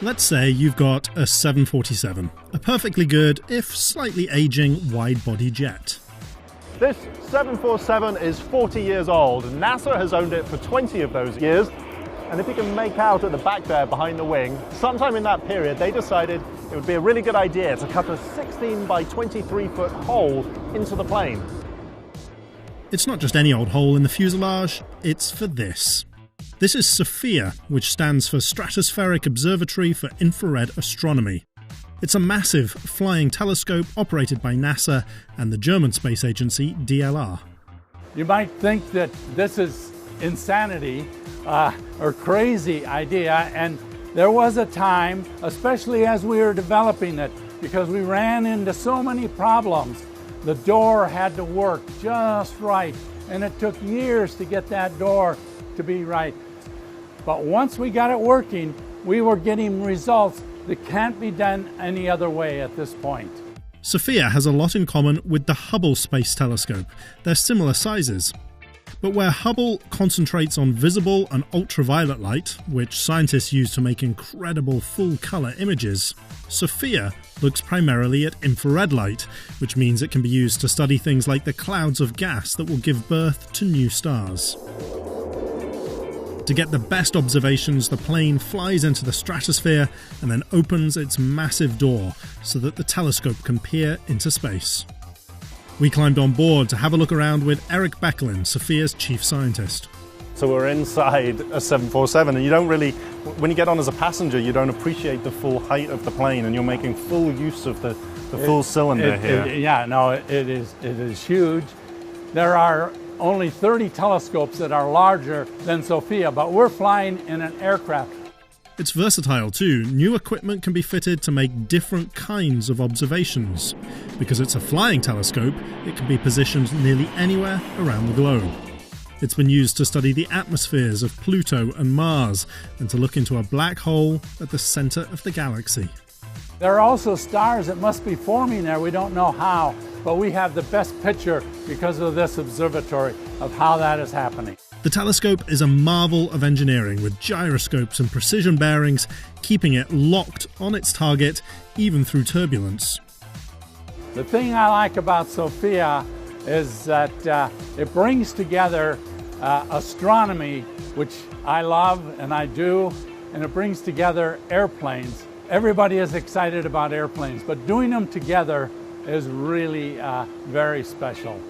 Let's say you've got a 747, a perfectly good, if slightly aging, wide-body jet. This 747 is 40 years old. NASA has owned it for 20 of those years. And if you can make out at the back there behind the wing, sometime in that period they decided it would be a really good idea to cut a 16 by 23 foot hole into the plane. It's not just any old hole in the fuselage, it's for this. This is Sofia, which stands for Stratospheric Observatory for Infrared Astronomy. It's a massive flying telescope operated by NASA and the German space agency DLR. You might think that this is insanity or crazy idea, and there was a time, especially as we were developing it, because we ran into so many problems. The door had to work just right, and it took years to get that door to be right. But once we got it working, we were getting results that can't be done any other way at this point. Sofia has a lot in common with the Hubble Space Telescope. They're similar sizes. But where Hubble concentrates on visible and ultraviolet light, which scientists use to make incredible full-colour images, Sofia looks primarily at infrared light, which means it can be used to study things like the clouds of gas that will give birth to new stars. To get the best observations, the plane flies into the stratosphere and then opens its massive door so that the telescope can peer into space. We climbed on board to have a look around with Eric Becklin, Sofia's chief scientist. So we're inside a 747, and you don't really, when you get on as a passenger, you don't appreciate the full height of the plane, and you're making full use of the full cylinder here. It is huge. There are only 30 telescopes that are larger than Sofia, but we're flying in an aircraft. It's versatile too. New equipment can be fitted to make different kinds of observations. Because it's a flying telescope, it can be positioned nearly anywhere around the globe. It's been used to study the atmospheres of Pluto and Mars, and to look into a black hole at the centre of the galaxy. There are also stars that must be forming there. We don't know how, but we have the best picture because of this observatory of how that is happening. The telescope is a marvel of engineering, with gyroscopes and precision bearings keeping it locked on its target even through turbulence. The thing I like about Sofia is that it brings together astronomy, which I love and I do, and it brings together airplanes. Everybody is excited about airplanes, but doing them together is really very special.